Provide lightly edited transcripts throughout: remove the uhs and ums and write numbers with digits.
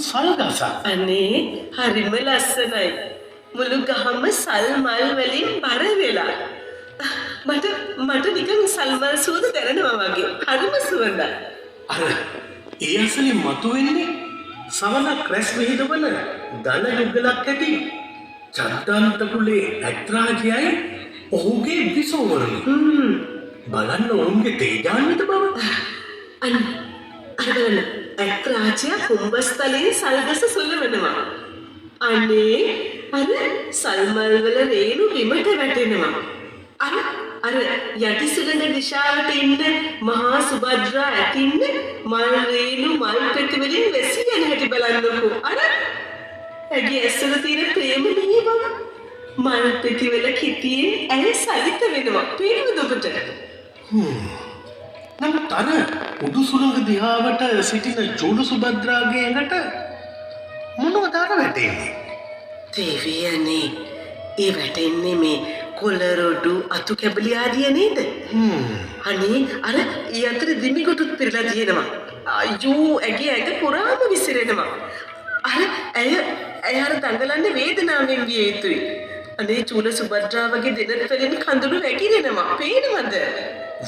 සල් ගසක්. අනේ හරිම ලස්සනයි. මුළු ගහම සල් මල් වලින් බර වෙලා. මට නිකන් සල් මල් සුවඳ දැනෙනවා වගේ. හරිම සුවඳයි. අර ඒ ඇසලේ මතුවෙන්නේ සවනක් රැස් විහිදවන ධන යුගලක් ඇති චද්දන්ත කුලේ ඇත්රාජයයි ඔහුගේ විසෝවරුයි. බලන්න ඔවුන්ගේ තේජාන්විත බව. අර බලන්න ඇත්රාජය කුඹස්තලේ සල්ගස සොලවනවා. අනේ අර සල්මල් වල රේණු බිමට වැටෙනවා. අර යටි සුළඟ දිශාවට ඉන්න මහා සුභද්‍රා ඇතින්න මල් රේණු මල් පෙති වලින් වැසී යන හැටි බලන්නකෝ. අර ඇගේ ඇස්වල තියෙන ප්‍රේමණීය බව. මල් පෙති වල කිතියෙන් ඇය සලිත වෙනවා. පේනවද ඔබට? නමුත් අර උඩු සුළඟ දිහාවට සිටින චූල සුභද්‍රාගේ ඇඟට මොනවද අර වැටෙන්නේ? දේවියනේ ඒ වැටෙන්නේ මේ කොළරොඩු අතු කැබලි ආදිය නේද? අනේ අර ඊ අතර දිමිකොටුත් පිරලා තියෙනවා. අයියෝ ඇගේ ඇඟ පුරාම විසිරෙනවා. ඇය අර දඟලන්නේ වේදනාවෙන් විය යුතුයි. අනේ චූල සුභද්‍රා වගේ දෙනත් වලින් කඳුළු වැగిරෙනවා. පේනවද?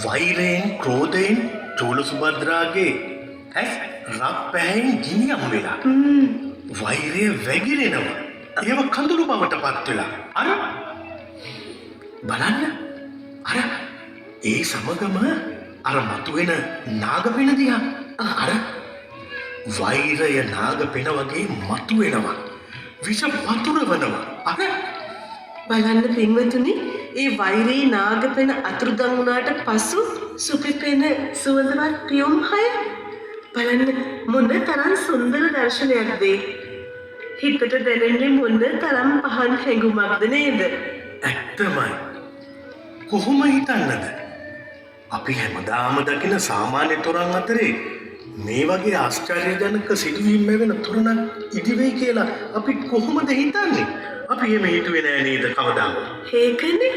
වෛරයෙන් ක්‍රෝධයෙන් චූල සුභද්‍රාගේ ඇස් රත් පැහැයෙන් ගිනියම් වෙලා. වෛරය වැగిරෙනවා. ඒව කඳුළු බවට පත් වෙලා. අර බලන්න. අර ඒ සමගම අර මතුවෙන නාගපෙණ දිහා. අර වෛරය නාගපෙණ වගේ මතුවෙනවා. විෂ වතුරවනවා. අර බලන්න පින්වතුනි ඒ වෛරී නාගපෙණ අතුරුදන් වුණාට පසු සුපිපෙන සුවඳවත් පියුම් හය බලන්න මොන තරම් සුන්දර දර්ශනයක්ද හිතට දැනෙන්නේ මොන තරම් පහන් හැඟුමක්ද නේද? ඇත්තමයි. කොහොම හිතන්නද? අපි හැමදාම දකින සාමාන්‍ය තොරන් අතරේ මේ වගේ ආශ්චර්යජනක සිදුවීම් වෙන තොරණක් ඉදිවෙයි කියලා අපි කොහොමද හිතන්නේ? අපි එහෙම හිතුවේ නෑ නේද කවදාවත්? ඒකනේ.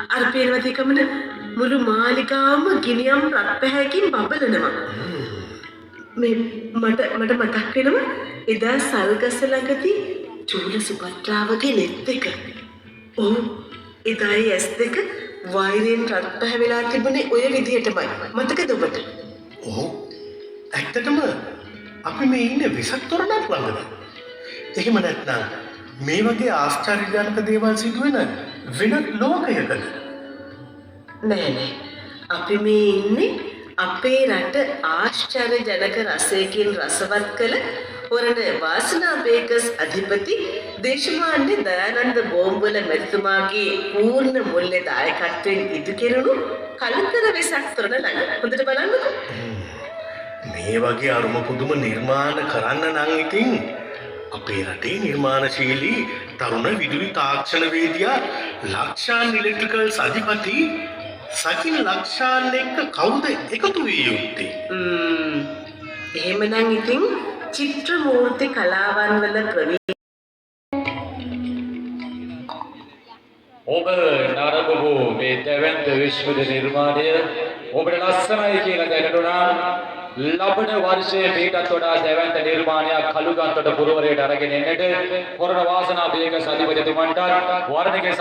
අර පේනවද කමන මුළු මාලිගාවම ගිනියම් රත් පැහැයකින් බබලනවා. මේ මට මතක් වෙනවා එදා සල්ගස ළඟදී චූල සුභද්‍රාවගේ නෙත් එක. ඔව් එදා ඒ ඇස් දෙක වෛරයෙන් රත් පැහැ වෙලා තිබුණේ ඔය විදිහටමයි. මතකද ඔබට? ඔව්. ඇත්තටම අපි මේ ඉන්නේ විසක් තොරණක් ළඟද? එහෙම නැත්නම් මේ වගේ ආශ්චර්යජනක දේවල් සිදුවෙන වෙනත් ලෝකයකද? නෑ. අපි මේ ඉන්නේ අපේ රට ආශ්චර්යජනක රසයකින් රසවත් කළ වරණ වාසනා බේකර්ස් අධිපති දේශමාන්‍ය දයානන්ද බෝම්බල මැතිතුමාගේ පූර්ණ මුල්‍ය දායකත්වයෙන් ඉදු කෙරුණු කලුතර වෙසක් තොරණ ළඟ. හොඳට බලන්නකෝ. මේ වගේ අරුම පුදුම නිර්මාණ කරන්න නම් ඉතින් අපේ රටේ නිර්මාණශීලී තරුණ විදුලි තාක්ෂණ වේදිකා ලක්ෂාන් ඉලෙක්ට්‍රිකල්ස් අධිපති සකින් ලක්ෂාන් එක්ක කවුද එකතු විය යුත්තේ? එහෙමනම් ඉතින් චිත්‍ර මූර්ති කලාවන් වල ප්‍රවීණ ඔබ නරඹපු මේ දැවැන්ත විශ්වද නිර්මාණය ඔබට ලස්සනයි කියලා දැනුණා. ලබන වර්ෂයේ මේකත් වඩා දැවැන්ත නිර්මාණයක් කළුගන්තොට පුරවරයට අරගෙන එන්නට කොරණ වාසනා බේකර්ස් අධිපතිතුමන්ට වර්ණිකේ